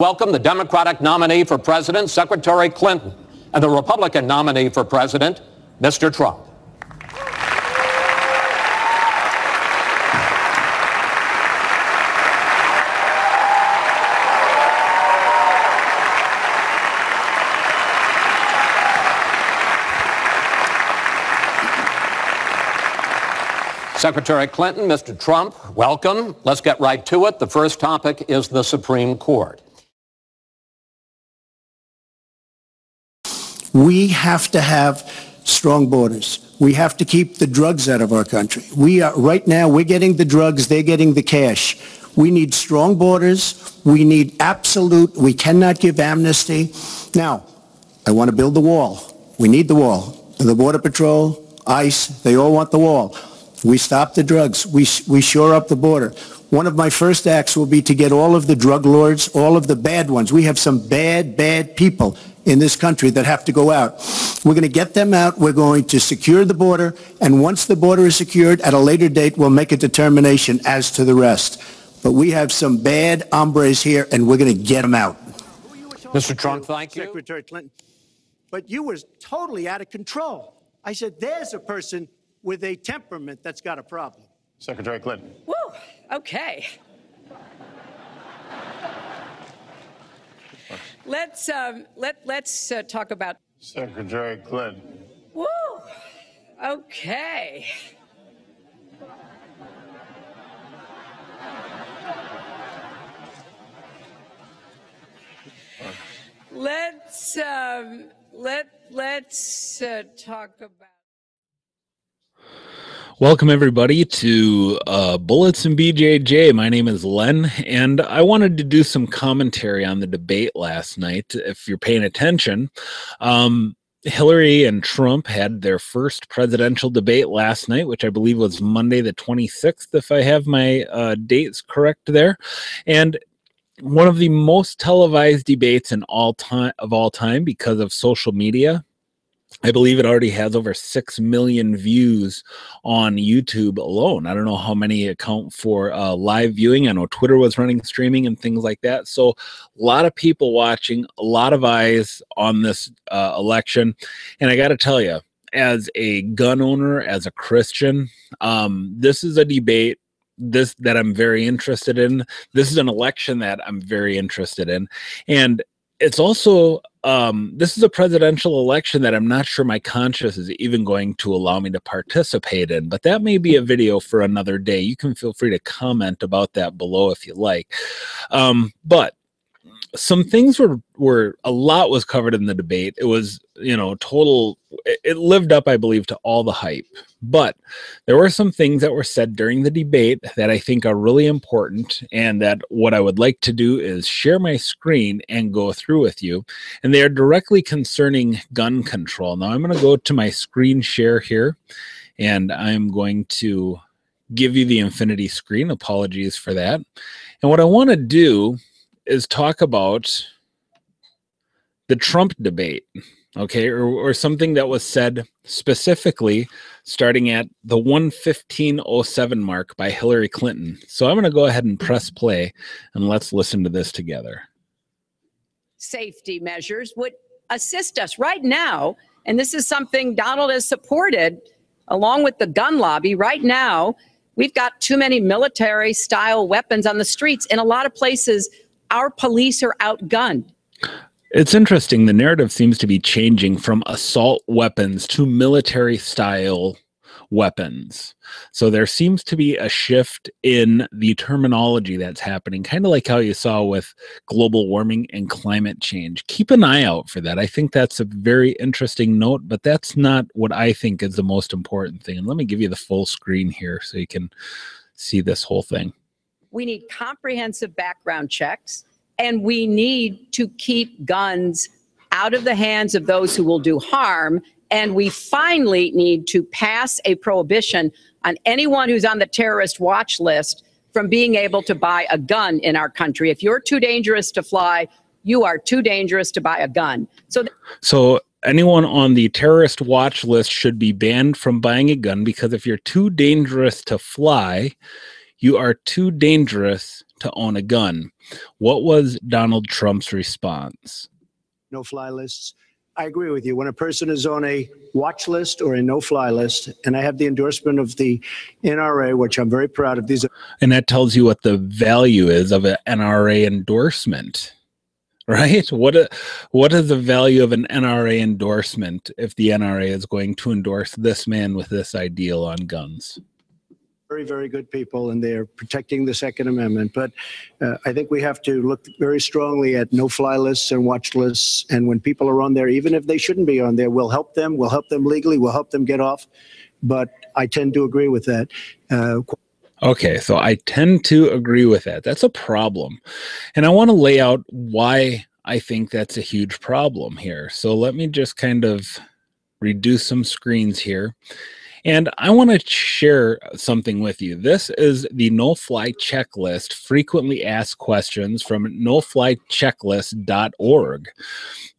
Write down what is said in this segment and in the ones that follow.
welcome the Democratic nominee for president, Secretary Clinton, and the Republican nominee for president, Mr. Trump. Secretary Clinton, Mr. Trump, welcome. Let's get right to it. The first topic is the Supreme Court. We have to have strong borders. We have to keep the drugs out of our country. Right now, we're getting the drugs, they're getting the cash. We need strong borders. We need we cannot give amnesty. Now, I want to build the wall. We need the wall. The Border Patrol, ICE, they all want the wall. We stop the drugs. We shore up the border. One of my first acts will be to get all of the drug lords, all of the bad ones. We have some bad people in this country that have to go out. We're going to get them out. We're going to secure the border. And once the border is secured, at a later date, we'll make a determination as to the rest. But we have some bad hombres here, and we're going to get them out. Mr. Trump, thank you. Secretary Clinton. But you was totally out of control. I said, there's a person with a temperament that's got a problem. Secretary Clinton. Woo, okay. Let's talk about Secretary Clinton. Woo, okay. Let's talk about. Welcome, everybody, to Bullets and BJJ. My name is Len, and I wanted to do some commentary on the debate last night. If you're paying attention, Hillary and Trump had their first presidential debate last night, which I believe was Monday the 26th, if I have my dates correct there. And one of the most televised debates of all time because of social media. I believe it already has over 6 million views on YouTube alone. I don't know how many account for live viewing. I know Twitter was running streaming and things like that. So a lot of people watching, a lot of eyes on this election. And I got to tell you, as a gun owner, as a Christian, this is a debate that I'm very interested in. This is an election that I'm very interested in. And it's also, this is a presidential election that I'm not sure my conscience is even going to allow me to participate in, but that may be a video for another day. You can feel free to comment about that below if you like. But some things were a lot was covered in the debate. It was, it lived up, I believe, to all the hype. But there were some things that were said during the debate that I think are really important, and that what I would like to do is share my screen and go through with you. And they are directly concerning gun control. Now I'm going to go to my screen share here, and I'm going to give you the infinity screen. Apologies for that. And what I want to do is talk about the Trump debate, okay, or something that was said specifically starting at the 1:15:07 mark by Hillary Clinton. So I'm going to go ahead and press play, and let's listen to this together. Safety measures would assist us right now, and this is something Donald has supported along with the gun lobby. Right now, we've got too many military-style weapons on the streets. In a lot of places, our police are outgunned. It's interesting. The narrative seems to be changing from assault weapons to military-style weapons. So there seems to be a shift in the terminology that's happening, kind of like how you saw with global warming and climate change. Keep an eye out for that. I think that's a very interesting note, but that's not what I think is the most important thing. And let me give you the full screen here so you can see this whole thing. We need comprehensive background checks, and we need to keep guns out of the hands of those who will do harm. And we finally need to pass a prohibition on anyone who's on the terrorist watch list from being able to buy a gun in our country. If you're too dangerous to fly, you are too dangerous to buy a gun. So anyone on the terrorist watch list should be banned from buying a gun, because if you're too dangerous to fly, you are too dangerous to own a gun. What was Donald Trump's response? No-fly lists. I agree with you. When a person is on a watch list or a no-fly list, and I have the endorsement of the NRA, which I'm very proud of. And that tells you what the value is of an NRA endorsement, right? What is the value of an NRA endorsement if the NRA is going to endorse this man with this ideal on guns? Very, very good people, and they're protecting the Second Amendment. But I think we have to look very strongly at no-fly lists and watch lists. And when people are on there, even if they shouldn't be on there, we'll help them. We'll help them legally. We'll help them get off. But I tend to agree with that. Okay, so I tend to agree with that. That's a problem. And I want to lay out why I think that's a huge problem here. So let me just kind of reduce some screens here. And I want to share something with you. This is the no-fly checklist, frequently asked questions from noflychecklist.org.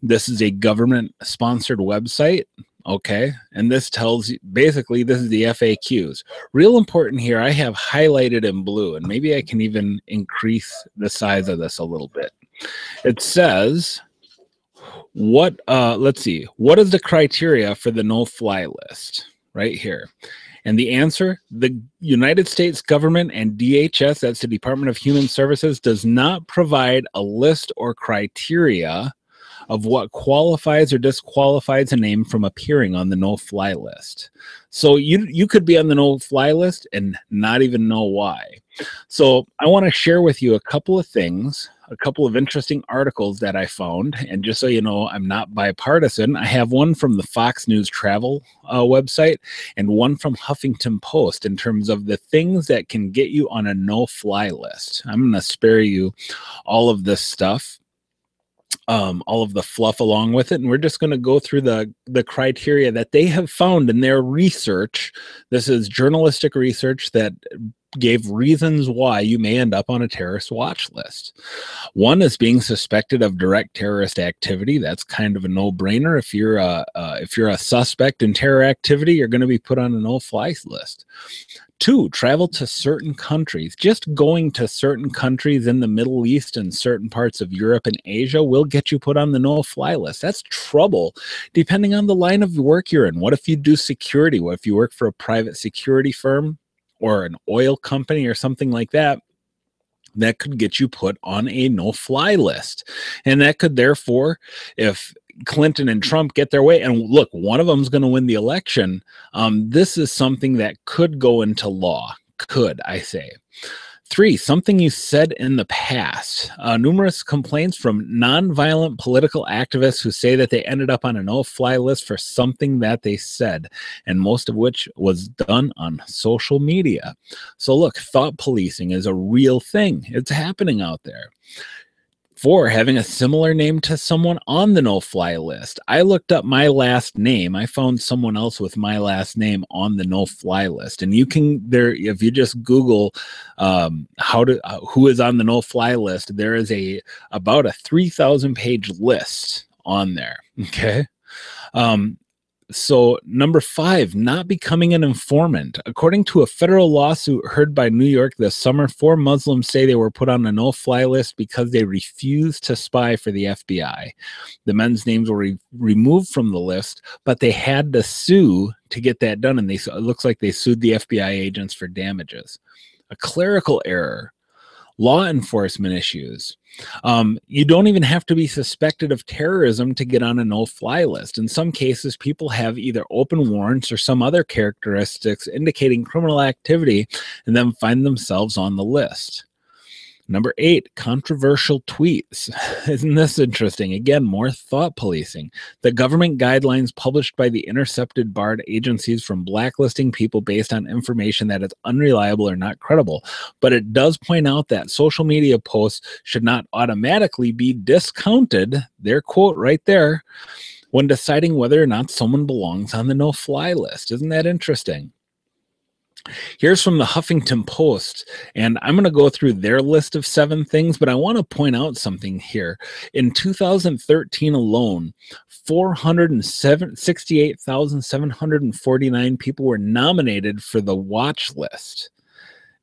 This is a government-sponsored website, okay? And this tells you, basically, this is the FAQs. Real important here, I have highlighted in blue, and maybe I can even increase the size of this a little bit. It says, let's see, what is the criteria for the no-fly list? Right here. And the answer, the United States government and DHS, that's the Department of Human Services, does not provide a list or criteria of what qualifies or disqualifies a name from appearing on the no-fly list. So you could be on the no-fly list and not even know why. So I want to share with you a couple of things, a couple of interesting articles that I found. And just so you know, I'm not bipartisan. I have one from the Fox News travel website and one from Huffington Post in terms of the things that can get you on a no-fly list. I'm going to spare you all of this stuff, all of the fluff along with it, and we're just going to go through the criteria that they have found in their research. This is journalistic research that gave reasons why you may end up on a terrorist watch list. One is being suspected of direct terrorist activity. That's kind of a no-brainer. If you're a suspect in terror activity, you're going to be put on a no-fly list. 2, travel to certain countries. Just going to certain countries in the Middle East and certain parts of Europe and Asia will get you put on the no-fly list. That's trouble, depending on the line of work you're in. What if you do security? What if you work for a private security firm or an oil company or something like that? That could get you put on a no-fly list. And that could therefore, if Clinton and Trump get their way, and look, one of them is going to win the election, this is something that could go into law. Could, I say. 3, something you said in the past. Numerous complaints from nonviolent political activists who say that they ended up on a no-fly list for something that they said, and most of which was done on social media. So look, thought policing is a real thing. It's happening out there. 4, having a similar name to someone on the no-fly list. I looked up my last name. I found someone else with my last name on the no-fly list. And you can, if you just Google who is on the no-fly list, there is about a 3,000-page list on there. Okay. So number 5, not becoming an informant. According to a federal lawsuit heard by New York this summer, 4 Muslims say they were put on a no-fly list because they refused to spy for the FBI. The men's names were removed from the list, but they had to sue to get that done, and it looks like they sued the FBI agents for damages. A clerical error. Law enforcement issues. You don't even have to be suspected of terrorism to get on a no-fly list. In some cases, people have either open warrants or some other characteristics indicating criminal activity and then find themselves on the list. Number 8, controversial tweets. Isn't this interesting? Again, more thought policing. The government guidelines published by the intercepted barred agencies from blacklisting people based on information that is unreliable or not credible. But it does point out that social media posts should not automatically be discounted, their quote right there, when deciding whether or not someone belongs on the no-fly list. Isn't that interesting? Here's from the Huffington Post, and I'm going to go through their list of 7 things, but I want to point out something here. In 2013 alone, 468,749 people were nominated for the watch list.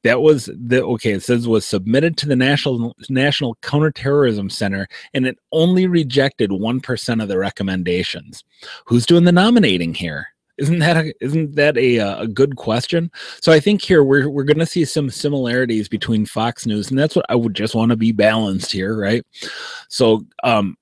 That was the okay. It says was submitted to the National Counterterrorism Center, and it only rejected 1% of the recommendations. Who's doing the nominating here? Isn't that a good question? So I think here we're going to see some similarities between Fox News, and that's what I would just want to be balanced here, right? So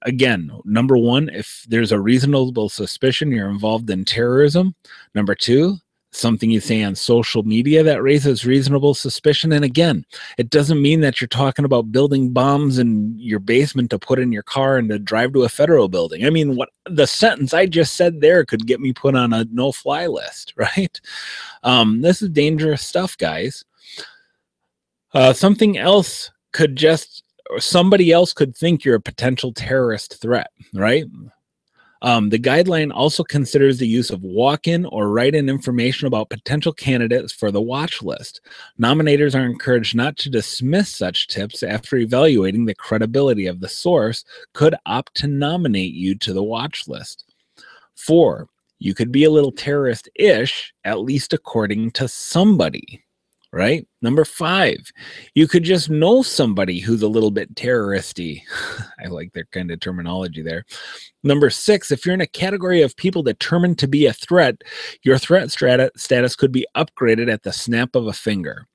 again, number one, if there's a reasonable suspicion you're involved in terrorism. Number two, something you say on social media that raises reasonable suspicion. And again, it doesn't mean that you're talking about building bombs in your basement to put in your car and to drive to a federal building. I mean, what the sentence I just said there could get me put on a no-fly list, right? This is dangerous stuff, guys. Something else could just, or somebody else could think you're a potential terrorist threat, right? The guideline also considers the use of walk-in or write-in information about potential candidates for the watch list. Nominators are encouraged not to dismiss such tips after evaluating the credibility of the source could opt to nominate you to the watch list. 4, you could be a little terrorist-ish, at least according to somebody. Right? Number 5, you could just know somebody who's a little bit terroristy. I like their kind of terminology there. Number 6, if you're in a category of people determined to be a threat, your threat status could be upgraded at the snap of a finger.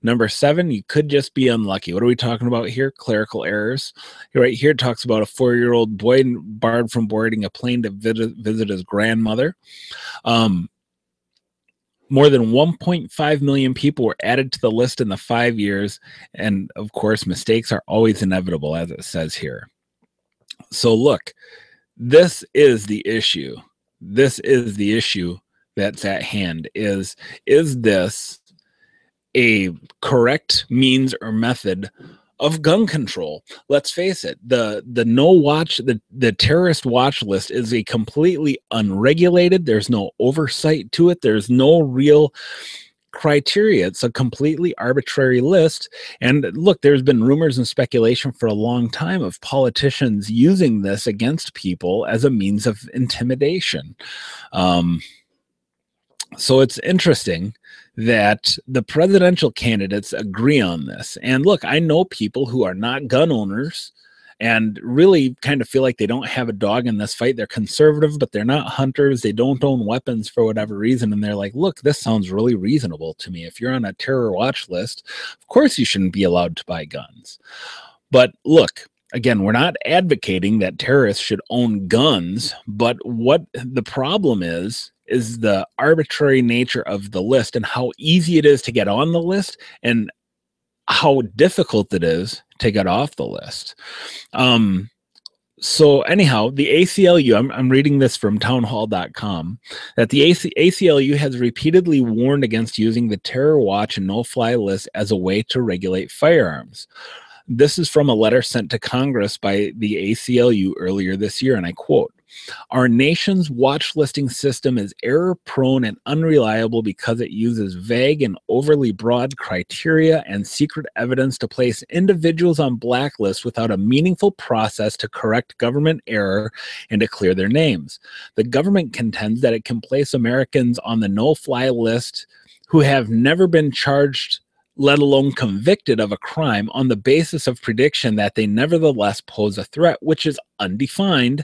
Number 7, you could just be unlucky. What are we talking about here? Clerical errors. Right here it talks about a 4-year-old boy barred from boarding a plane to visit his grandmother. More than 1.5 million people were added to the list in the 5 years. And of course, mistakes are always inevitable, as it says here. So look, this is the issue. This is the issue that's at hand. Is this a correct means or method of gun control? Let's face it, the terrorist watch list is a completely unregulated, there's no oversight to it, there's no real criteria. It's a completely arbitrary list. And look, there's been rumors and speculation for a long time of politicians using this against people as a means of intimidation. So it's interesting that the presidential candidates agree on this. And look, I know people who are not gun owners and really kind of feel like they don't have a dog in this fight. They're conservative, but they're not hunters. They don't own weapons for whatever reason. And they're like, look, this sounds really reasonable to me. If you're on a terror watch list, of course you shouldn't be allowed to buy guns. But look, again, we're not advocating that terrorists should own guns, but what the problem is the arbitrary nature of the list and how easy it is to get on the list and how difficult it is to get off the list. So anyhow, the ACLU, I'm reading this from townhall.com, that the ACLU has repeatedly warned against using the terror watch and no-fly list as a way to regulate firearms. This is from a letter sent to Congress by the ACLU earlier this year, and I quote, "Our nation's watch listing system is error-prone and unreliable because it uses vague and overly broad criteria and secret evidence to place individuals on blacklists without a meaningful process to correct government error and to clear their names. The government contends that it can place Americans on the no-fly list who have never been charged, let alone convicted of a crime, on the basis of prediction that they nevertheless pose a threat, which is undefined,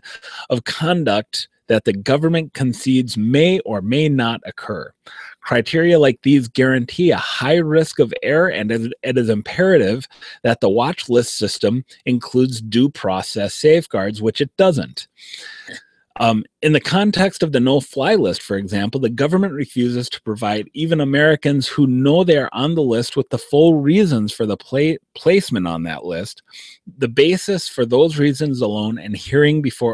of conduct that the government concedes may or may not occur. Criteria like these guarantee a high risk of error, and it is imperative that the watch list system includes due process safeguards, which it doesn't. In the context of the no-fly list, for example, the government refuses to provide even Americans who know they are on the list with the full reasons for the placement on that list, the basis for those reasons alone, and hearing before